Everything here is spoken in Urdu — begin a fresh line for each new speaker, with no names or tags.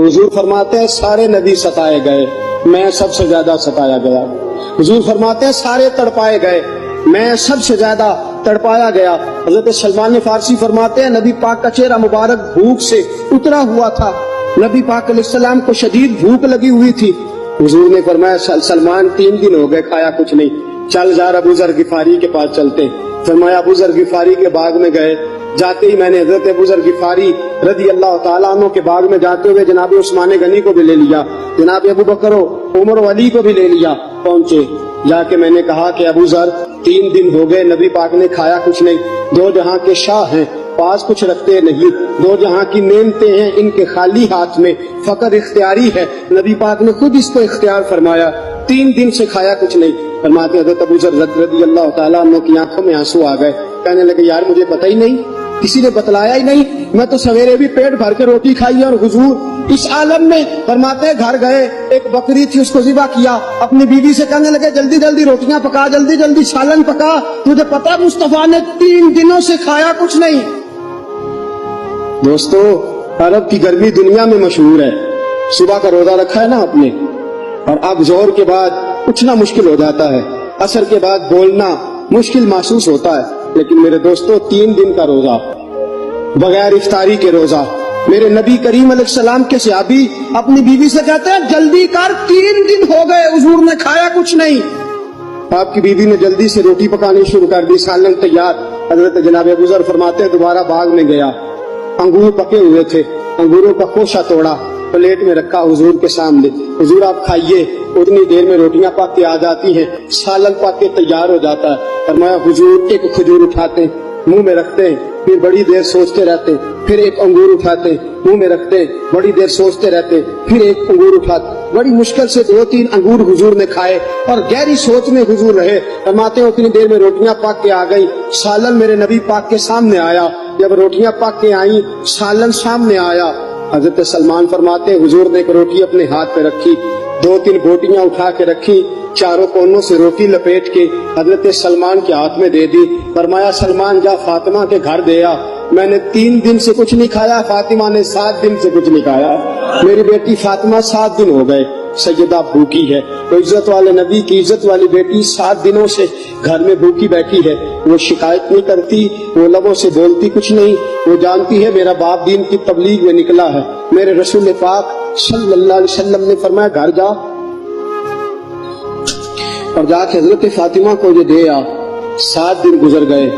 حضور فرماتے ہیں سارے نبی ستائے گئے، میں سب سے زیادہ ستایا گیا۔ حضور فرماتے ہیں سارے تڑپائے گئے، میں سب سے زیادہ تڑپایا گیا۔ حضرت سلمان فارسی فرماتے ہیں نبی پاک کا چہرہ مبارک بھوک سے اترا ہوا تھا، نبی پاک علیہ السلام کو شدید بھوک لگی ہوئی تھی۔ حضور نے فرمایا سلمان 3 دن ہو گئے کھایا کچھ نہیں، چل ذرا ابو ذر غفاری کے پاس چلتے۔ فرمایا ابو ذر غفاری کے باغ میں گئے، جاتے ہی میں نے حضرت ابو ذر غفاری رضی اللہ تعالیٰ عنہ کے باغ میں جاتے ہوئے جناب عثمان غنی کو بھی لے لیا، جناب ابو بکر عمر و علی کو بھی لے لیا۔ پہنچے، جا کے میں نے کہا کہ ابو ذر 3 دن ہو گئے نبی پاک نے کھایا کچھ نہیں، 2 جہاں کے شاہ ہیں، پاس کچھ رکھتے نہیں، 2 جہاں کی نعمتیں ہیں، ان کے خالی ہاتھ میں فقر اختیاری ہے، نبی پاک نے خود اس کو اختیار فرمایا، 3 دن سے کھایا کچھ نہیں۔ فرماتے حضرت ابو ذر رضی اللہ تعالیٰ عنہ کی آنکھوں میں آنسو آ گئے، کہنے لگے یار مجھے پتہ ہی نہیں، کسی نے بتلایا ہی نہیں، میں تو سویرے بھی پیٹ بھر کے روٹی کھائی اور حضور اس عالم میں۔ فرماتے ہیں گھر گئے، ایک بکری تھی اس کو ذبح کیا، اپنی بیوی سے کہنے لگے جلدی جلدی روٹیاں پکا، جلدی جلدی سالن پکا، تجھے پتا مصطفیٰ نے 3 دنوں سے کھایا کچھ نہیں۔ دوستو عرب کی گرمی دنیا میں مشہور ہے، صبح کا روزہ رکھا ہے نا آپ نے، اور اب ظہر کے بعد اٹھنا مشکل ہو جاتا ہے، عصر کے بعد بولنا مشکل محسوس ہوتا ہے، لیکن میرے دوستو 3 دن کا روزہ، بغیر افطاری کے روزہ، میرے نبی کریم علیہ السلام کے صحابی اپنی بیوی سے کہتے ہیں جلدی کر 3 دن ہو گئے حضور نے کھایا کچھ نہیں۔ آپ کی بیوی نے جلدی سے روٹی پکانی شروع کر دی، سالن تیار۔ حضرت جناب ابو ذر فرماتے ہیں دوبارہ باغ میں گیا، انگور پکے ہوئے تھے، انگوروں کا خوشہ توڑا، پلیٹ میں رکھا حضور کے سامنے، حضور آپ کھائیے، اتنی دیر میں روٹیاں پک کے آ جاتی ہیں، سالن پک کے تیار ہو جاتا ہے۔ فرمایا حضور ایک کھجور اٹھاتے منہ میں رکھتے ہیں، پھر بڑی دیر سوچتے رہتے، پھر ایک انگور اٹھاتے منہ میں رکھتے، بڑی دیر سوچتے رہتے، پھر ایک انگور اٹھاتے، بڑی مشکل سے 2-3 انگور حضور نے کھائے اور گہری سوچ میں حضور رہے۔ فرماتے ہیں اتنی دیر میں روٹیاں پک کے آ گئی، سالن میرے نبی پاک کے سامنے آیا، جب روٹیاں پک کے آئیں سالن سامنے آیا، حضرت سلمان فرماتے ہیں حضور نے ایک روٹی اپنے ہاتھ پہ رکھی، 2-3 بوٹیاں اٹھا کے رکھی، چاروں کونوں سے روٹی لپیٹ کے حضرت سلمان کے ہاتھ میں دے دی۔ فرمایا سلمان جا فاطمہ کے گھر دے آ، میں نے 3 دن سے کچھ نہیں کھایا، فاطمہ نے 7 دن سے کچھ نہیں کھایا، میری بیٹی فاطمہ 7 دن ہو گئے سیدہ بھوکی ہے۔ تو عزت والے نبی کی عزت والی بیٹی 7 دنوں سے گھر میں بھوکی بیٹھی ہے، وہ شکایت نہیں کرتی، وہ لبوں سے بولتی کچھ نہیں، وہ جانتی ہے میرا باپ دین کی تبلیغ میں نکلا ہے۔ میرے رسول پاک صلی اللہ علیہ وسلم نے فرمایا گھر جا اور جا کے حضرت فاطمہ کو یہ دے آ۔ 7 دن گزر گئے،